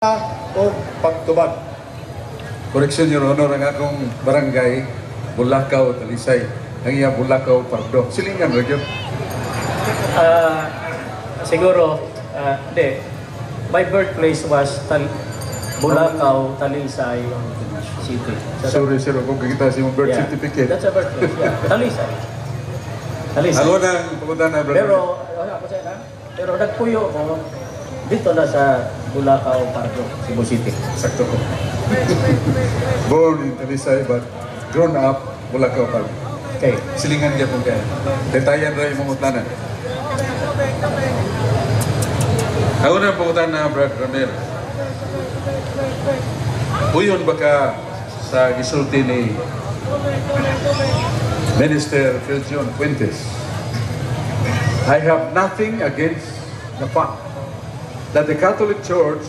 o pagtubag. Correction, Your Honor, ang akong barangay, Bulacau, Talisay. Ang iya Bulacau, Pardo. Silingan, Ragyo? Siguro, hindi. My birthplace was Bulacau, Talisay City. Sorry, sir, kung kita sa birth Yeah, certificate. that's a birthplace, yeah. Talisay. Talisay. Ako nang pumunta na, brother. Pero nagpuyo ko dito na sa Bulacau, Pardo, Cebu City. Sakto ko. Born in Talisay, but grown up, Bulacau, Pardo. Okay. Silingan niya po kaya. Detayan rin yung mangutanan. Ako nang pumunta na, Brad Ramel. Puyon ba ka sa gisulti ni Minister Felcion Fuentes? I have nothing against the fact that the Catholic Church,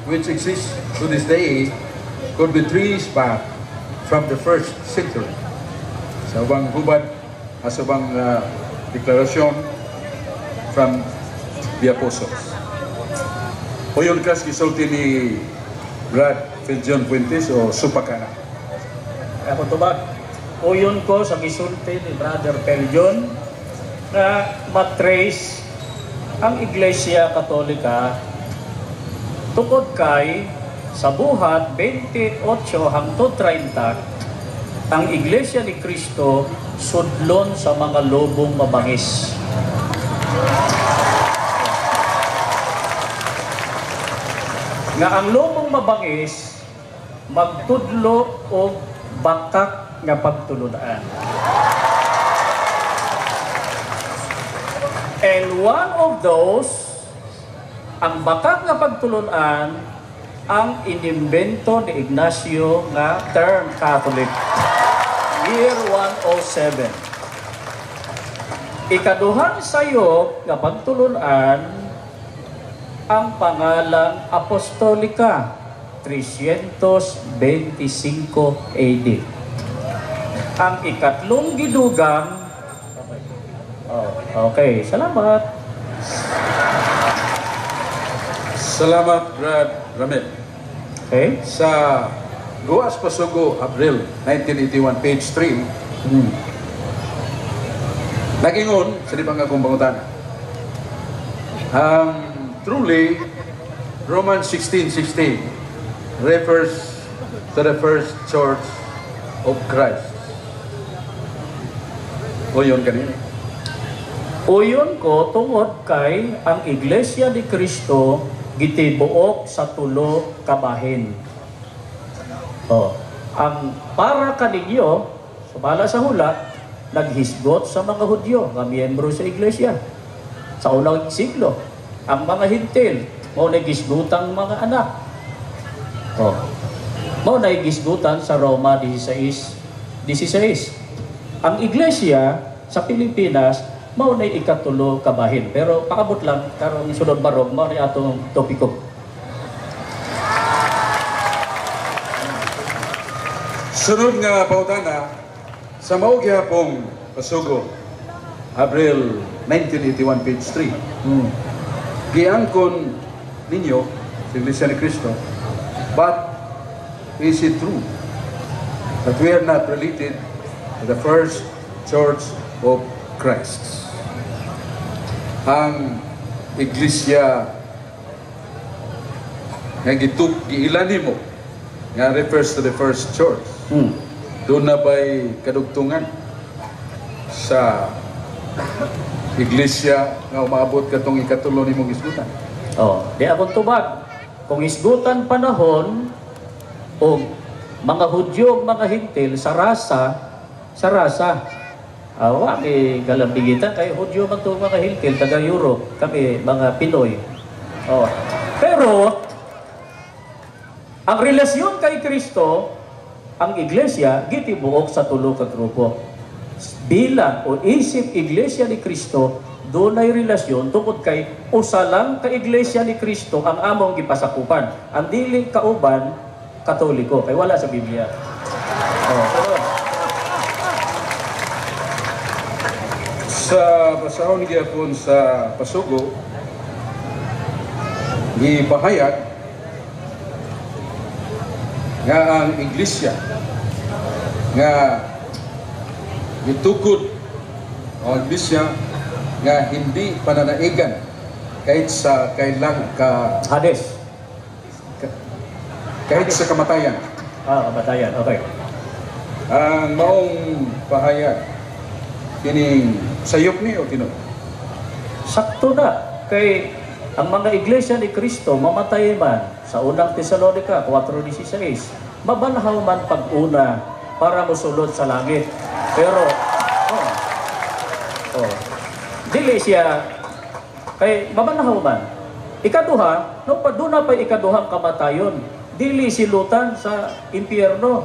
which exists to this day, could be traced back from the 1st century. Sa ubang hubad, sa ubang deklarasyon from the Apostles. Puyon ka sa gisulti ni Brad Felcion Fuentes o supakana? Ako tubag. Uyon ko sa gisulti ni Brother Felcion na matrace ang Iglesia Katolika tukod kay sa buhat 28 hangtod 30 ang Iglesia ni Cristo sudlon sa mga lobong mabangis. Nga ang lobong mabangis magtudlo og bakak nga pagtulunan. And one of those, ang bakak nga pagtulunan, ang inimbento ni Ignacio nga term Catholic. Year 107. Ikaduhan sayop nga pagtulunan ang pangalang Apostolika 325 AD. Ang ikatlong gidugang okay, salamat. Salamat, Brad Ramel. Okay? Sa Guas Pasugo, Abril 1981, page 3, nagingon, sa di pang akong bangutan, truly, Romans 16:16 refers to the first church of Christ. O yun kanina? Uyon ko tungod kay ang Iglesia ni Cristo gitibuok sa tulo ka bahin. Ang para kaninyo, sumala sa hula, naghisgot sa mga Hudyo nga miyembro sa Iglesia. Sa unang siglo, ang mga Hintil, mao nagisgutan mga anak. Mao nagisgutan sa Roma 16. Ang Iglesia sa Pilipinas mao na ikatulo kabahin. Pero pakabot lang karong sunod barog mao ni atong topiko. Sunod nga pautana, sa mao gihapong Pasugo, Abril 1981, page 3. Giangkon ninyo sa Iglesia ni Cristo, but is it true that we are not related to the first church of Christ? Ang Iglesia nga giilani mo nga refers to the first church. Doon na ba'y kadugtungan sa Iglesia nga umabot katong ikatulo ni mong isgutan? Di akong tubag. Kung isgutan panahon o mga Hudyo, mga Hintil sa rasa, kami galambigitan kay Hudyo man to mga Hintil, taga Europe, kami mga Pinoy. Pero ang relasyon kay Kristo, ang Iglesia gitibuok sa tulo ka grupo. Bilang o isip Iglesia ni Kristo, doon ay relasyon tungkol kay usa lang ka Iglesia ni Kristo ang among gipasakupan. Ang dili kauban Katoliko kay wala sa Biblia. Sa basahon gyapon sa Pasugo, gipahayag nga ang iglesia nga gitukod ang iglesia nga hindi pananaigan kahit sa kailang Hades. kahit sa kamatayan. Kamatayan. Okay. Ang maong pahayag kining sayop ni o tinuod. Sakto na. Kay ang mga iglesia ni Kristo, mamatay man sa unang Tesalonica 4:16, mabanhaw man pag-una para musulod sa langit. Pero, dili siya, kay mabanhaw man. Ikaduha, no, doon na pa ikaduhang kamatayon, dili silutan sa impyerno.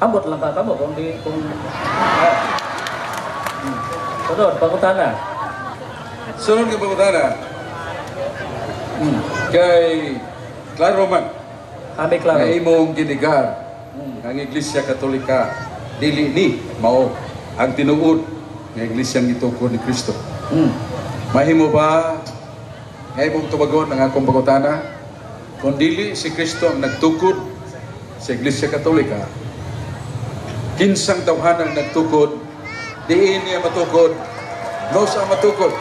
Ambot lang ka mo, kung Sunod, pangutana. Sunod nga pangutana. Kay klaro man Kami klaro. nga imong ginigar ang Iglesia Katolika dili ni mao ang tinuod nga iglesyang gitukod ni Kristo. Mahimo ba nga imong tubagon ang akong pangutana? Kung dili si Kristo ang nagtukod sa Iglesia Katolika, kinsang tawhanang nagtukod, diin niya matukod, no sa matukod.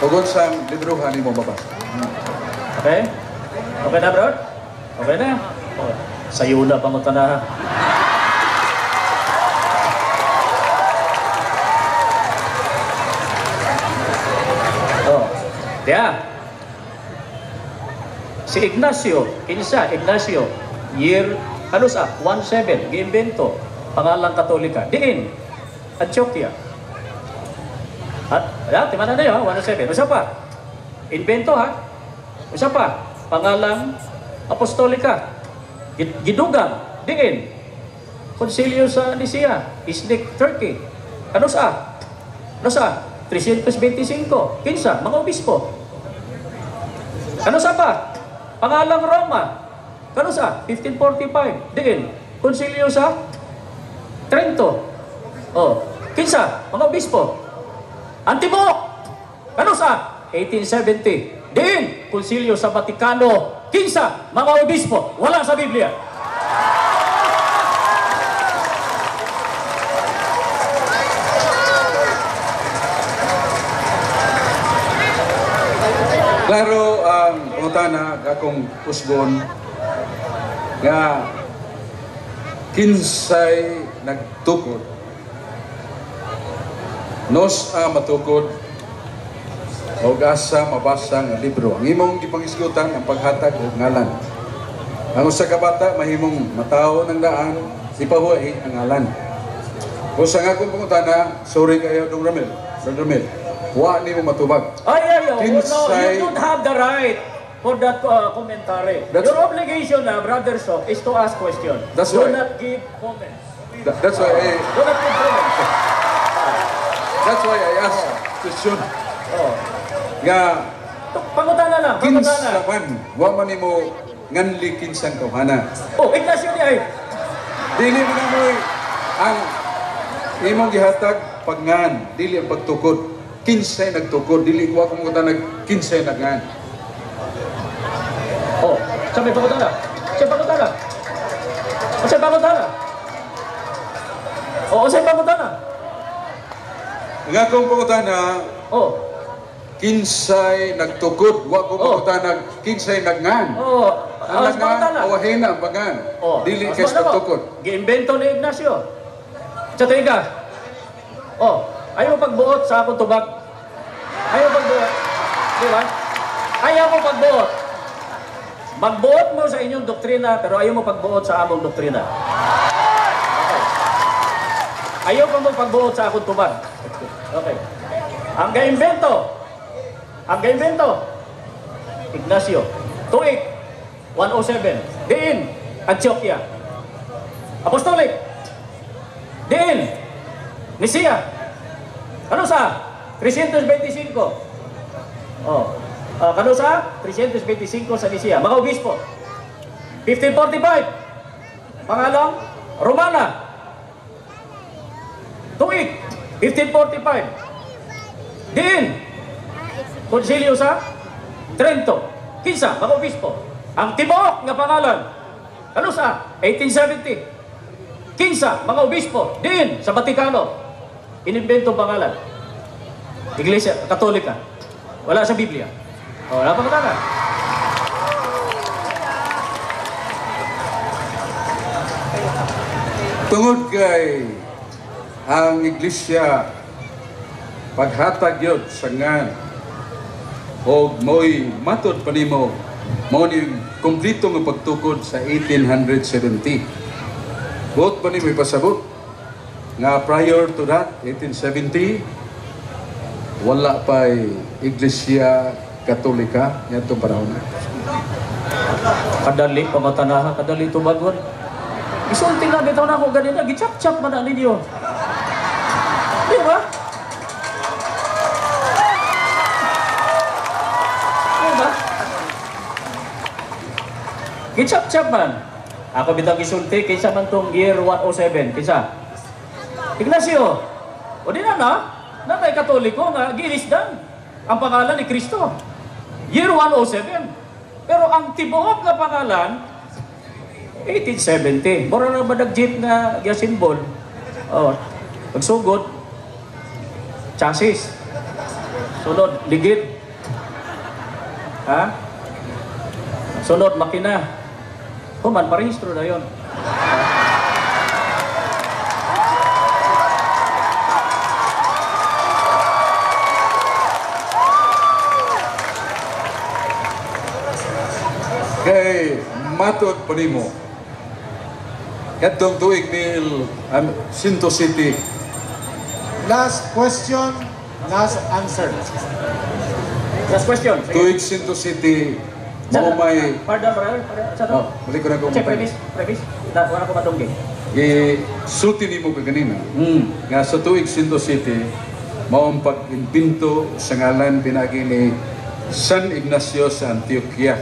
Tugon sa libruhan ni mo mabasa. Okay? Okay na, bro? Okay na? Okay. Sayo na pangutana. Si Ignacio, kinsa Ignacio, year, ano sa, 17, giimbento, pangalang Katolika, diin, Antioquia. At, timanan na yun, 17, usa pa, invento ha, usa pa, pangalang Apostolika, gidugang, diin, Konsilyo sa Nicea, Iznik, Turkey, ano sa, 325, kinsa, mga obispo, ano sa pa, pangalang Roma, kano sa 1545, diin, konsilyo sa Trento. Kinsa, mga obispo. Antibok, kano sa 1870, diin, konsilyo sa Vatikano. Kinsa, mga obispo. Wala sa Biblia. Klaro ang pangutana akong usbon nga kinsay nagtukod nos matukod o asa mabasa nga libro. Ang imong gipangisgutan ang paghatag og ngalan. Ang usa ka bata mahimong matawo ng daan ipahuay ang ngalan. Kung sa akong pangutana, sorry kayo Dong Ramil. Dong Ramil. Wa ni mo matubag. No, Kinsay- you don't have the right for that commentary. That's- Your obligation, Brother Sok, is to ask questions. That's Do right. not give comments. That's why Do not give comments. I asked question nga Pangutana lang, kinsa pangutana. man wa man nimo nganli kinsang tawhana. Ignacio di ay. Dili mo na mo ang imong gihatag pagngan, dili ang pagtukod. Kinsay nagtukod, dili ko akong nag kinsay nagngan. Sabi pangutana. Sabi pangutana. Sabi pangutana. Sabi pangutana. Ang akong pangutana, kinsay nagtukod, wa ko pangutana kinsay nagngan. Ang nagngan, awahin ang pagngan. Dili kay nagtukod. Giimbento ni Ignacio. Sa tiga. Ayaw pagbuot sa akong tubag. Ayaw pagbuot. Di ba? Ayaw mo pagbuot. Magbuot mo sa inyong doktrina, pero ayaw mo pagbuot sa among doktrina. Okay. Ayaw mo pagbuot sa akong tubag. Okay. Ang gaimbento, Ignacio, Tuig, 107, diin, Antioquia. Apostolic, diin, Nicea. Ano sa? 325. Kano sa? 325 sa Nicea. Mga obispo. 1545. Pangalang Romana. Tuig. 1545. Diin. Konsilyo sa Trento. Kinsa? Mga obispo. Ang tibuok nga pangalan. Ano sa 1870? Kinsa, mga obispo, din sa Vatikano. Inimbento pangalan. Iglesia Katolika. Wala sa Biblia. O, wala pa katakan. Tungod kay ang iglesia paghatag yun sa ngan o mo'y matod pa nimo mo ni kumplito ng pagtukod sa 1870. Buot pa nimo ipasabot nga prior to that, 1870, wala pa'y iglesia Katolika nitong panahon. Kadali pamatanaha, kadali tumagon. Isulti na bitaw na ako ganina, gichap-chap man na ninyo. Di ba? Di ba? Gichap-chap man. Ako bitang isulti, kinsa man tong year 107, kinsa? Ignacio. O di na may Katoliko nga ginisdan ang pangalan ni Kristo. Year 107. Pero ang tibuok na pangalan 1870. Mura na ba nag-jeep nga symbol? Oh, pagsugod, chassis. Sunod, ligid. Ha? Sunod, makina. Human, parehistro na yun. Kay matod pa nimo katong tuig nil Sinto City Last question, last answer. Last question. Sige. tuig Sinto City mo may Pardon, brother. Sa to? balik ko na kung Check, premise. Wala ko matunggi. sulti nimo ka ganina nga sa tuig Sinto City mao ang pag-impinto sa ngalan pinagi ni San Ignacio sa Antioquia.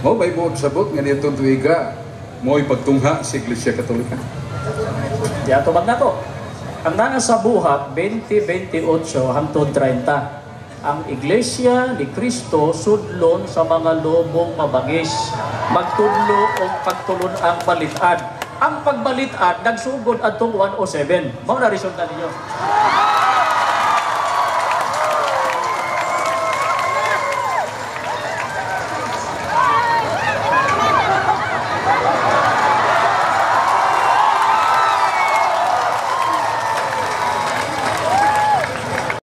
Mao bay mo sabot nga nitong tuiga mo'y pagtungha sa Iglesia Katolika. Diya, tubag na to. Ang nana sa buhat, 2028 hangtod 30. Ang Iglesia ni Kristo sudlon sa mga lobong mabangis. Magtudlo o pagtulon ang balitan. Ang pagbalitan, nagsugod atong 107. Mao na resulta ninyo.